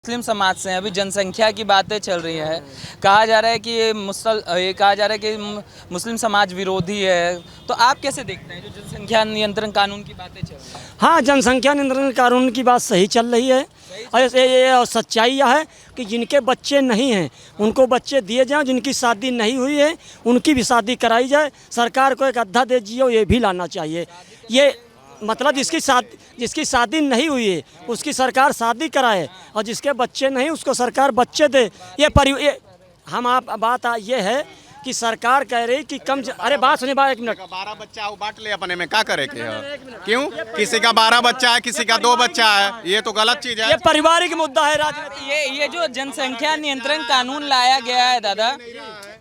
मुस्लिम समाज से हैं। अभी जनसंख्या की बातें चल रही है। कहा जा रहा है कि ये कहा जा रहा है कि मुस्लिम समाज विरोधी है। तो आप कैसे देखते हैं जो जनसंख्या नियंत्रण कानून की बातें चल रही है? हाँ, जनसंख्या नियंत्रण कानून की बात सही चल रही है। और सच्चाई यह है कि जिनके बच्चे नहीं हैं उनको बच्चे दिए जाएं, जिनकी शादी नहीं हुई है उनकी भी शादी कराई जाए। सरकार को एक अद्धा दे जियो ये भी लाना चाहिए। ये मतलब जिसकी शादी नहीं हुई है उसकी सरकार शादी कराए और जिसके बच्चे नहीं उसको सरकार बच्चे दे। बात ये है कि सरकार कह रही कि अरे बात सुनिए, बात 1 मिनट। 12 बच्चा वो बांट ले अपने में, क्या करे के है? क्यों किसी का 12 बच्चा है, किसी का 2 बच्चा है, ये तो गलत चीज है। ये पारिवारिक मुद्दा है राजनीति। ये जो जनसंख्या नियंत्रण कानून लाया गया है दादा,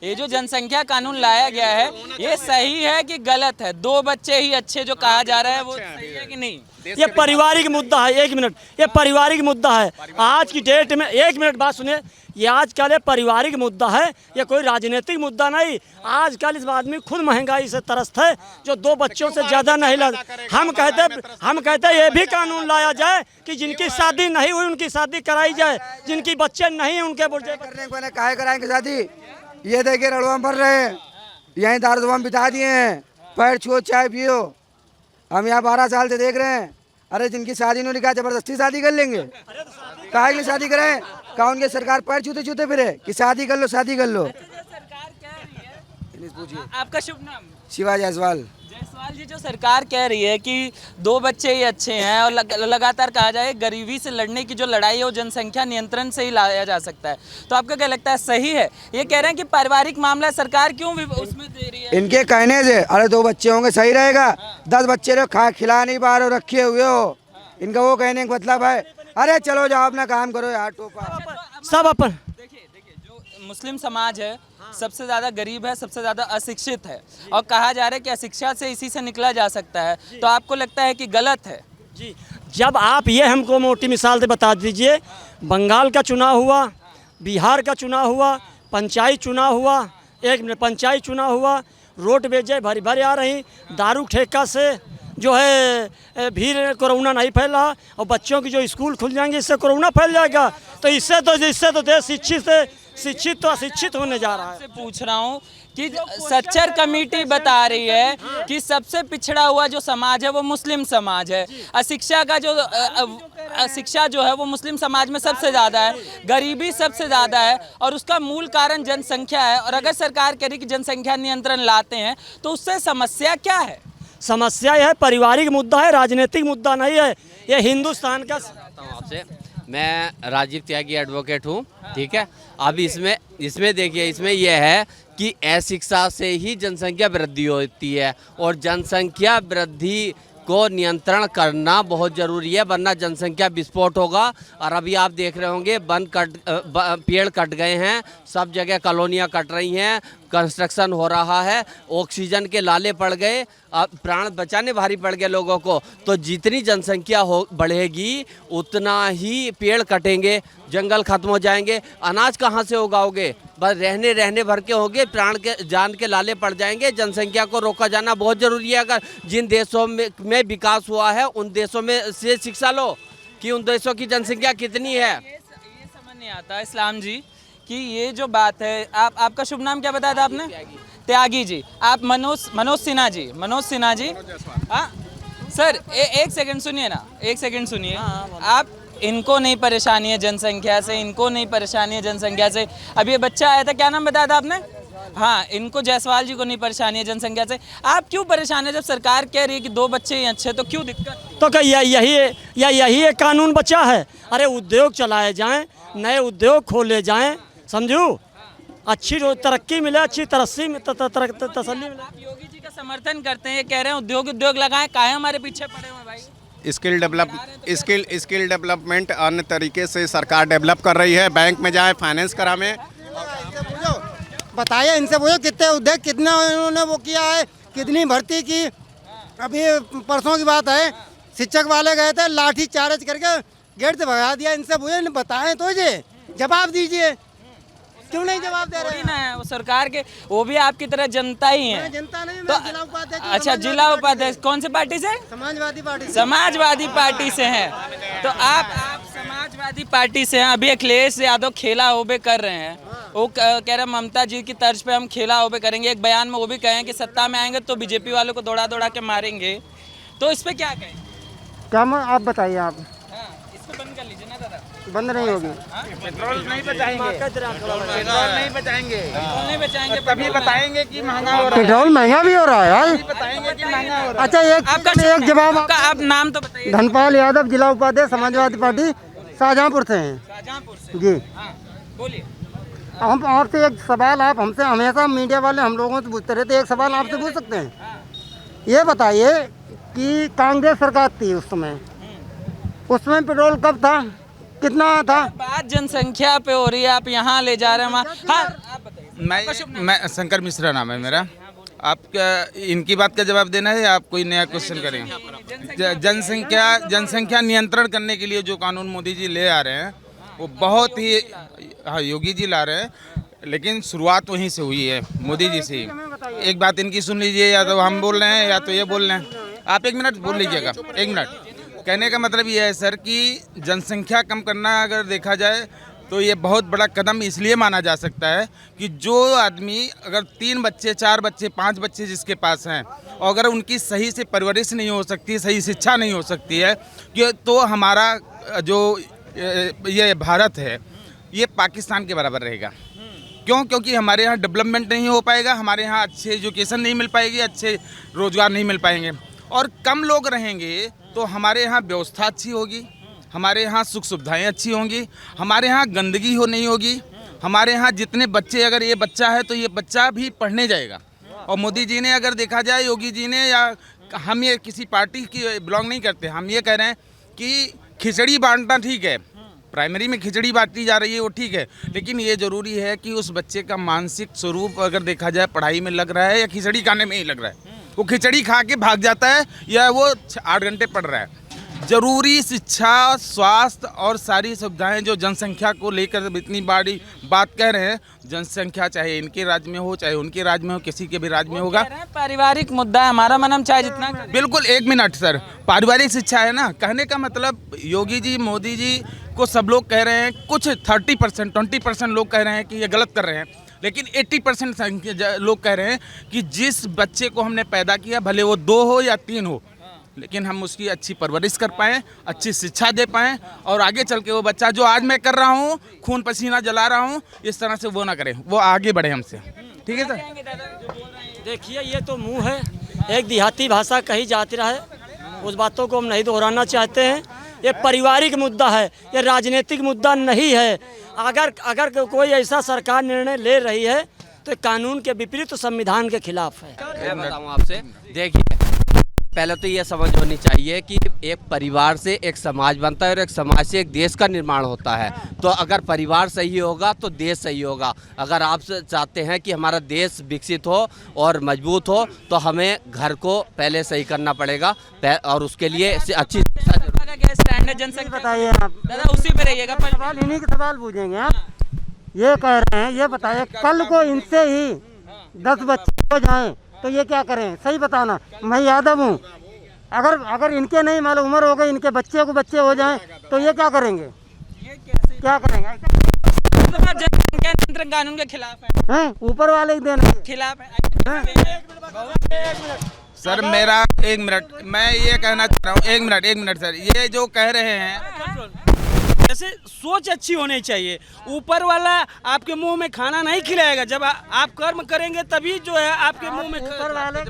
ये जो जनसंख्या कानून लाया गया है ये सही है कि गलत है? 2 बच्चे ही अच्छे जो कहा जा रहा है वो सही है कि नहीं? ये पारिवारिक मुद्दा है। 1 मिनट, ये पारिवारिक मुद्दा है आज की डेट में। 1 मिनट बात सुनिए, ये आजकल पारिवारिक मुद्दा है, ये कोई राजनीतिक मुद्दा नहीं। आजकल इस आदमी खुद महंगाई से त्रस्त है जो 2 बच्चों से ज़्यादा नहीं ला। हम कहते ये भी कानून लाया जाए कि जिनकी शादी नहीं हुई उनकी शादी कराई जाए, जिनकी बच्चे नहीं उनके करने काहे कराएंगे शादी? ये देखिए रड़वा भर रहे हैं, यहीं दारुदाम बिता दिए हैं, पैर छुओ चाय पियो। हम यहाँ 12 साल से देख रहे हैं। अरे जिनकी शादी नहीं लिखा जबरदस्ती शादी कर लेंगे, काहे के लिए शादी करें? कहा उनके सरकार पैर छूते छूते फिरे कि शादी कर लो शादी कर लो। सरकार कह रही है, आपका शुभ नाम? शिवा जायसवाल। जायसवाल जी, जो सरकार कह रही है कि 2 बच्चे ही अच्छे हैं और लगातार कहा जाए गरीबी से लड़ने की जो लड़ाई है वो जनसंख्या नियंत्रण से ही लाया जा सकता है, तो आपको क्या लगता है सही है? ये कह रहे हैं कि पारिवारिक मामला सरकार क्यों उसमें दे रही है? इनके कहने से अरे 2 बच्चे होंगे सही रहेगा, 10 बच्चे लोग खिला नहीं पा रहे रखे हुए हो, इनका वो कहने का मतलब है अरे चलो जाओ अपना काम करो यार। टोपा सब अपन देखिए जो मुस्लिम समाज है सबसे ज़्यादा गरीब है, सबसे ज़्यादा अशिक्षित है और कहा जा रहा है कि अशिक्षा से इसी से निकला जा सकता है, तो आपको लगता है कि गलत है? जी, जब आप ये हमको मोटी मिसाल से बता दीजिए, बंगाल का चुनाव हुआ, बिहार का चुनाव हुआ, पंचायत चुनाव हुआ, 1 मिनट, पंचायत चुनाव हुआ, रोड बेजे भरी भरी आ रही, दारू ठेका से जो है भीड़ कोरोना नहीं फैल रहा और बच्चों की जो स्कूल खुल जाएंगे इससे कोरोना फैल जाएगा। तो इससे तो देश शिक्षित तो अशिक्षित होने जा रहा है। पूछ रहा हूँ कि सच्चर कमेटी बता रही है कि सबसे पिछड़ा हुआ जो समाज है वो मुस्लिम समाज है। अशिक्षा जो है वो मुस्लिम समाज में सबसे ज़्यादा है, गरीबी सबसे ज़्यादा है और उसका मूल कारण जनसंख्या है। और अगर सरकार कह रही कि जनसंख्या नियंत्रण लाते हैं तो उससे समस्या क्या है? समस्या यह पारिवारिक मुद्दा है, राजनीतिक मुद्दा नहीं है। ये हिंदुस्तान का आपसे मैं राजीव त्यागी एडवोकेट हूँ, ठीक है। अब इसमें देखिए, इसमें यह है कि अशिक्षा से ही जनसंख्या वृद्धि होती है और जनसंख्या वृद्धि को नियंत्रण करना बहुत ज़रूरी है, वरना जनसंख्या विस्फोट होगा। और अभी आप देख रहे होंगे पेड़ कट गए हैं, सब जगह कॉलोनियाँ कट रही हैं, कंस्ट्रक्शन हो रहा है, ऑक्सीजन के लाले पड़ गए, प्राण बचाने भारी पड़ गए लोगों को। तो जितनी जनसंख्या बढ़ेगी उतना ही पेड़ कटेंगे, जंगल खत्म हो जाएंगे, अनाज कहाँ से उगाओगे? बस रहने भर के होंगे, जान के लाले पड़ जाएंगे। जनसंख्या को रोका जाना बहुत ज़रूरी है। अगर जिन देशों में विकास हुआ है उन देशों में से शिक्षा लो कि उन देशों की जनसंख्या कितनी है। ये समझ नहीं आता इस्लाम जी कि ये जो बात है, आपका शुभ नाम क्या बताया था आपने? त्यागी जी। आप मनोज सिन्हा जी। हाँ सर, 1 सेकंड सुनिए ना, 1 सेकंड सुनिए। आप इनको नहीं परेशानी है जनसंख्या से, इनको नहीं परेशानी है जनसंख्या से। अब ये बच्चा आया था, क्या नाम बताया था आपने? हाँ, इनको जायसवाल जी को नहीं परेशानी है जनसंख्या से। आप क्यों परेशान है? जब सरकार कह रही है कि 2 बच्चे ही अच्छे, तो क्यों दिक्कत? तो क्या यही एक कानून बचा है? अरे उद्योग चलाए जाएं, नए उद्योग खोले जाएं, समझू, अच्छी तरक्की मिले, अच्छी तसल्ली मिले। आप योगी जी का समर्थन करते हैं, ये कह रहे हैं उद्योग लगाएं, काहे हमारे पीछे पड़े हुए भाई? स्किल डेवलपमेंट अन्य तरीके से सरकार डेवलप कर रही है। बैंक में जाए, फाइनेंस करावे। बताइए, इनसे पूछो कितने उद्योग, कितना उन्होंने वो किया है, कितनी भर्ती की। अभी परसों की बात है, शिक्षक वाले गए थे, लाठी चार्ज करके गेट से भगा दिया। इनसे पूछे, बताएं तो ये जवाब दीजिए, क्यों नहीं जवाब दे रहे हैं? वो सरकार के, वो भी आपकी तरह जनता ही है। जनता नहीं, तो जिला उपाध्यक्ष। अच्छा, जिला उपाध्यक्ष कौन से पार्टी से? समाजवादी पार्टी से हैं। तो आप समाजवादी समाजवादी पार्टी से हैं, अभी अखिलेश यादव खेला होबे कर रहे हैं। वो कह रहे ममता जी की तर्ज पे हम खेला होबे करेंगे। एक बयान में वो भी कहें कि सत्ता में आएंगे तो बीजेपी वालों को दौड़ा दौड़ा के मारेंगे। तो इस पे क्या कहें? क्या आप बताइए आप। हाँ, इसको बंद कर लीजिए ना दादा। बंद नहीं होगी। पेट्रोल नहीं बचाएंगे, पेट्रोल नहीं बचाएंगे, पेट्रोल नहीं बचाएंगे, तभी बताएंगे कि महंगा हो रहा है। पेट्रोल महंगा भी हो रहा है यार। बताएंगे कि महंगा हो रहा अच्छा एक जवाब। आपका आप नाम तो बताइए। धनपाल यादव, जिला उपाध्यक्ष समाजवादी पार्टी, शाहजहांपुर से हैं। शाहजहांपुर से। जी हाँ, बोलिए। हम आपसे एक सवाल, आप हमसे हमेशा मीडिया वाले हम लोगों से पूछते रहते, एक सवाल आपसे पूछ सकते हैं? ये बताइए कि कांग्रेस सरकार थी उस समय, उसमें पेट्रोल कब था, कितना था? बात जनसंख्या पे हो रही है, आप यहाँ ले जा रहे हैं वहाँ। हाँ, आप बताइए। मैं शंकर मिश्रा नाम है मेरा। आपका इनकी बात का जवाब देना है या आप कोई नया क्वेश्चन करेंगे? जनसंख्या नियंत्रण करने के लिए जो कानून मोदी जी ले आ रहे हैं वो बहुत ही, हाँ योगी जी ला रहे हैं, लेकिन शुरुआत वहीं से हुई है, मोदी जी से ही। एक बात इनकी सुन लीजिए, या तो हम बोल रहे हैं या तो ये बोल रहे हैं। आप एक मिनट बोल लीजिएगा, एक मिनट। कहने का मतलब ये है सर कि जनसंख्या कम करना अगर देखा जाए तो ये बहुत बड़ा कदम इसलिए माना जा सकता है कि जो आदमी अगर 3 बच्चे, 4 बच्चे, 5 बच्चे जिसके पास हैं, और अगर उनकी सही से परवरिश नहीं हो सकती, सही शिक्षा नहीं हो सकती है, कि तो हमारा जो ये भारत है ये पाकिस्तान के बराबर रहेगा। क्यों? क्योंकि हमारे यहाँ डेवलपमेंट नहीं हो पाएगा, हमारे यहाँ अच्छे एजुकेशन नहीं मिल पाएगी, अच्छे रोजगार नहीं मिल पाएंगे, और कम लोग रहेंगे तो हमारे यहाँ व्यवस्था अच्छी होगी, हमारे यहाँ सुख सुविधाएं अच्छी होंगी, हमारे यहाँ गंदगी नहीं होगी, हमारे यहाँ जितने बच्चे, अगर ये बच्चा है तो ये बच्चा भी पढ़ने जाएगा। और मोदी जी ने अगर देखा जाए, योगी जी ने, या हम ये किसी पार्टी की बिलोंग नहीं करते, हम ये कह रहे हैं कि खिचड़ी बांटना ठीक है, प्राइमरी में खिचड़ी बांटी जा रही है वो ठीक है, लेकिन ये ज़रूरी है कि उस बच्चे का मानसिक स्वरूप अगर देखा जाए पढ़ाई में लग रहा है या खिचड़ी खाने में ही लग रहा है। वो खिचड़ी खा के भाग जाता है या वो 8 घंटे पढ़ रहा है। जरूरी शिक्षा, स्वास्थ्य और सारी सुविधाएं जो जनसंख्या को लेकर इतनी बड़ी बात कह रहे हैं, जनसंख्या चाहे इनके राज्य में हो चाहे उनके राज्य में हो, किसी के भी राज्य में होगा। पारिवारिक मुद्दा है, हमारा मन हम चाहे जितना। बिल्कुल, एक मिनट सर, पारिवारिक शिक्षा है ना, कहने का मतलब योगी जी, मोदी जी को सब लोग कह रहे हैं, कुछ 30%, 20% लोग कह रहे हैं कि ये गलत कर रहे हैं, लेकिन 80% लोग कह रहे हैं कि जिस बच्चे को हमने पैदा किया, भले वो 2 हो या 3 हो, लेकिन हम उसकी अच्छी परवरिश कर पाएँ, अच्छी शिक्षा दे पाएँ, और आगे चल के वो बच्चा जो आज मैं कर रहा हूँ, खून पसीना जला रहा हूँ, इस तरह से वो ना करे, वो आगे बढ़े हमसे। ठीक है सर? देखिए ये तो मुंह है, एक देहाती भाषा कही जाती रहे, उस बातों को हम नहीं दोहराना चाहते हैं। ये पारिवारिक मुद्दा है, ये राजनीतिक मुद्दा नहीं है। अगर कोई ऐसा सरकार निर्णय ले रही है तो कानून के विपरीत, संविधान के खिलाफ है। मैं बताऊं आपसे, देखिए पहले तो ये समझ होनी चाहिए कि एक परिवार से एक समाज बनता है और एक समाज से एक देश का निर्माण होता है। तो अगर परिवार सही होगा तो देश सही होगा। अगर आप चाहते हैं कि हमारा देश विकसित हो और मजबूत हो तो हमें घर को पहले सही करना पड़ेगा, और उसके लिए अच्छी स्टैंड है जनसंख्या। बताइए आप दादा उसी पे रहिएगा। सवाल, इन्हीं के सवाल पूछेंगे आप। ये कह रहे हैं, ये बताइए कल को इनसे ही 10 बच्चे हो जाएं तो ये क्या करें? सही बताना। मैं यादव हूँ, अगर इनके नहीं मालूम उम्र हो गई, इनके बच्चे को बच्चे हो जाएं तो ये क्या करेंगे? क्या करेंगे? जनसंख्या नियंत्रण कानून के खिलाफ है, ऊपर वाले ही देना खिलाफ है। सर मेरा एक मिनट, मैं ये कहना चाह रहा हूँ, एक मिनट सर, ये जो कह रहे हैं, जैसे सोच अच्छी होनी चाहिए। ऊपर वाला आपके मुंह में खाना नहीं खिलाएगा, जब आप कर्म करेंगे तभी जो है आपके मुंह में ऊपर वाले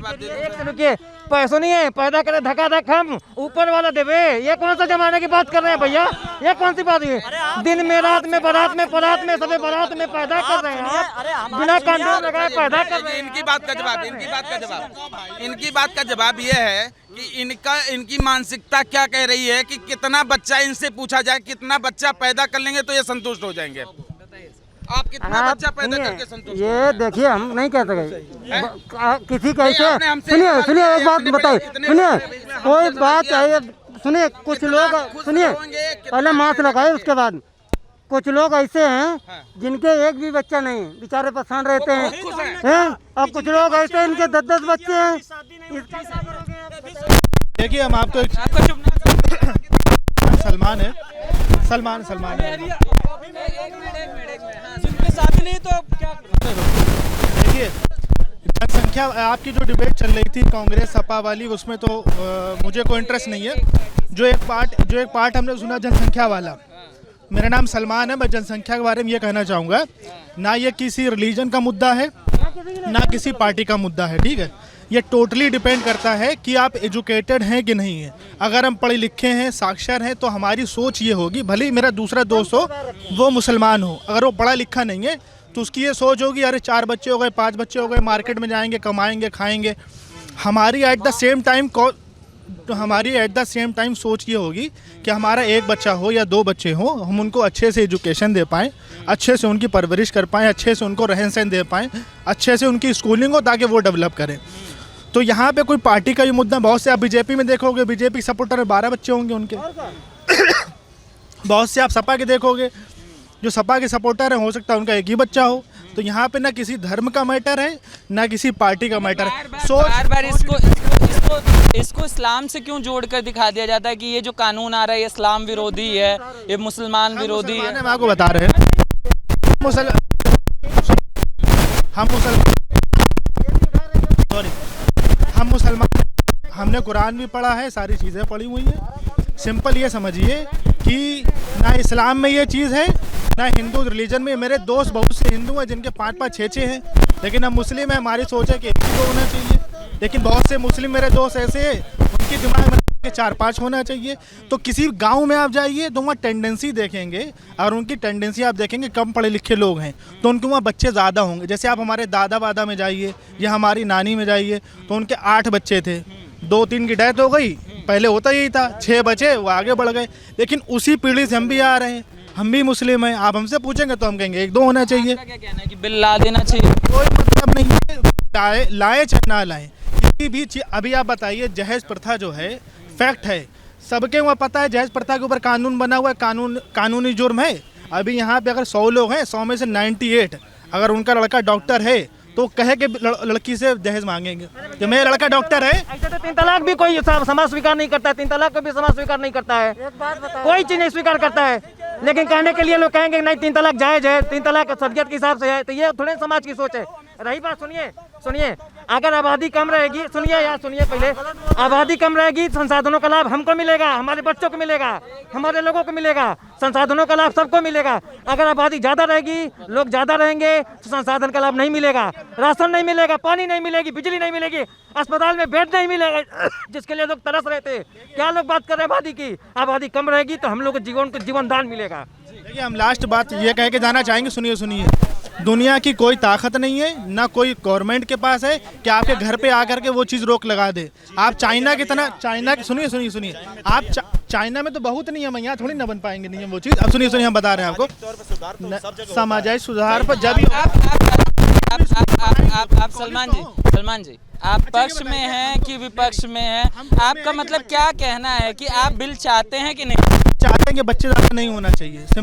पैसों नहीं है, पैदा करे धक्का धक हम ऊपर वाला देवे। ये कौन सा जमाने की बात कर रहे हैं भैया? ये कौन सी बात है? दिन में रात में बारात में सभी बारात में पैदा कर रहे हैं, बिना कंडोम लगाए पैदा कर रहे हैं। इनकी बात का जवाब ये है कि इनकी मानसिकता क्या कह रही है कि कितना बच्चा, इनसे पूछा जाए कितना बच्चा पैदा कर लेंगे तो ये संतुष्ट हो जाएंगे। आप कितना बच्चा पैदा करके संतुष्ट? ये देखिए हम नहीं कह सके किसी कैसे। सुनिए एक बात बताइए, कोई बात है, सुनिए कुछ लोग, सुनिए पहले मास्क लगाए, उसके बाद कुछ लोग ऐसे हैं जिनके एक भी बच्चा नहीं, बेचारे परेशान रहते हैं, और कुछ लोग ऐसे इनके 10-10 बच्चे हैं। देखिए हम आपको आपका शुभ नाम? सलमान है, सलमान जिनके साथ नहीं तो क्या देखिए, जनसंख्या आपकी जो डिबेट चल रही थी कांग्रेस सपा वाली, उसमें तो मुझे कोई इंटरेस्ट नहीं है। जो एक पार्ट हमने सुना जनसंख्या वाला, मेरा नाम सलमान है, मैं जनसंख्या के बारे में ये कहना चाहूँगा, ना ये किसी रिलीजन का मुद्दा है ना किसी पार्टी का मुद्दा है, ठीक है। ये टोटली डिपेंड करता है कि आप एजुकेटेड हैं कि नहीं है। अगर हम पढ़े लिखे हैं, साक्षर हैं, तो हमारी सोच ये होगी, भले ही मेरा दूसरा दोस्त हो वो मुसलमान हो, अगर वो पढ़ा लिखा नहीं है तो उसकी ये सोच होगी, अरे 4 बच्चे हो गए, 5 बच्चे हो गए, मार्केट में जाएंगे, कमाएंगे, खाएंगे। हमारी एट द सेम टाइम सोच ये होगी कि हमारा 1 बच्चा हो या 2 बच्चे हो, हम उनको अच्छे से एजुकेशन दे पाएँ, अच्छे से उनकी परवरिश कर पाएँ, अच्छे से उनको रहन सहन दे पाएँ, अच्छे से उनकी स्कूलिंग हो ताकि वो डेवलप करें। तो यहाँ पे कोई पार्टी का ये मुद्दा, बहुत से आप बीजेपी में देखोगे, बीजेपी सपोर्टर 12 बच्चे होंगे उनके। बहुत से आप सपा के देखोगे, जो सपा के सपोर्टर हैं, हो सकता है उनका 1 ही बच्चा हो। तो यहाँ पे ना किसी धर्म का मैटर है ना किसी पार्टी का मैटर है। बार इसको इस्लाम से क्यों जोड़कर दिखा दिया जाता है कि ये जो कानून आ रहा है ये इस्लाम विरोधी है, ये मुसलमान विरोधी है? हम आपको बता रहे हैं, हम मुसलमान, हमने कुरान भी पढ़ा है, सारी चीज़ें पढ़ी हुई हैं। सिंपल ये समझिए कि ना इस्लाम में ये चीज़ है ना हिंदू रिलीजन में। मेरे दोस्त बहुत से हिंदू हैं जिनके 5-5, 6-6 हैं, लेकिन हम मुस्लिम हैं, हमारी सोच है कि 1 ही को होना चाहिए। लेकिन बहुत से मुस्लिम मेरे दोस्त ऐसे हैं, उनके दिमाग में 4-5 होना चाहिए। तो किसी गांव में आप जाइए तो वहाँ टेंडेंसी देखेंगे, और उनकी टेंडेंसी आप देखेंगे, कम पढ़े लिखे लोग हैं तो उनके वहाँ बच्चे ज़्यादा होंगे। जैसे आप हमारे दादा वादा में जाइए या हमारी नानी में जाइए तो उनके 8 बच्चे थे, 2-3 की डेथ हो गई, पहले होता यही था, 6 बचे, वो आगे बढ़ गए। लेकिन उसी पीढ़ी से हम भी आ रहे हैं, हम भी मुस्लिम हैं। आप हमसे पूछेंगे तो हम कहेंगे 1-2 होना चाहिए। क्या कहना है कि बिल ला देना चाहिए? कोई मतलब नहीं है, लाए चाहे ना लाए, किसी भी चीज। अभी आप बताइए, जहेज प्रथा जो है फैक्ट है, सबके वहाँ पता है जहेज प्रथा के ऊपर कानून बना हुआ है, कानूनी जुर्म है। अभी यहाँ पे अगर 100 लोग हैं, 100 में से 98 अगर उनका लड़का डॉक्टर है तो कहे कि लड़की से दहेज मांगेंगे। जब मेरा लड़का डॉक्टर है, ऐसे तो 3 तलाक भी कोई समाज स्वीकार नहीं करता है, 3 तलाक को भी समाज स्वीकार नहीं करता है, कोई चीज नहीं स्वीकार करता है। लेकिन कहने के लिए लोग कहेंगे नहीं 3 तलाक जायज है, 3 तलाक सब्जेक्ट के हिसाब से है, तो ये थोड़े समाज की सोच है। रही बात, सुनिए, अगर आबादी कम रहेगी, सुनिए पहले, आबादी कम रहेगी, संसाधनों का लाभ हमको मिलेगा, हमारे बच्चों को मिलेगा, हमारे लोगों को मिलेगा, संसाधनों का लाभ सबको मिलेगा। अगर आबादी ज़्यादा रहेगी, लोग ज़्यादा रहेंगे तो संसाधन का लाभ नहीं मिलेगा, राशन नहीं मिलेगा, पानी नहीं मिलेगी, बिजली नहीं मिलेगी, अस्पताल में बेड नहीं मिलेगा, जिसके लिए लोग तरस रहे थे। क्या लोग बात कर रहे हैं आबादी की? आबादी कम रहेगी तो हम लोग को जीवन दान मिलेगा। देखिए, हम लास्ट बात ये कह के जाना चाहेंगे, सुनिए, दुनिया की कोई ताकत नहीं है, ना कोई गवर्नमेंट के पास है कि आपके घर पे आकर के वो चीज़ रोक लगा दे। आप चाइना की तरह, सुनिए, आप चाइना में तो बहुत नियम है, यहाँ थोड़ी ना बन पाएंगे नियम वो चीज़। अब सुनिए, हम बता रहे हैं आपको, सामाजिक सुधार पर जब आप सलमान जी आप पक्ष में हैं कि विपक्ष में हैं? आपका मतलब क्या कहना है कि आप बिल चाहते हैं कि नहीं चाहते हैं कि बच्चे ज़्यादा नहीं होना चाहिए? सिंपल।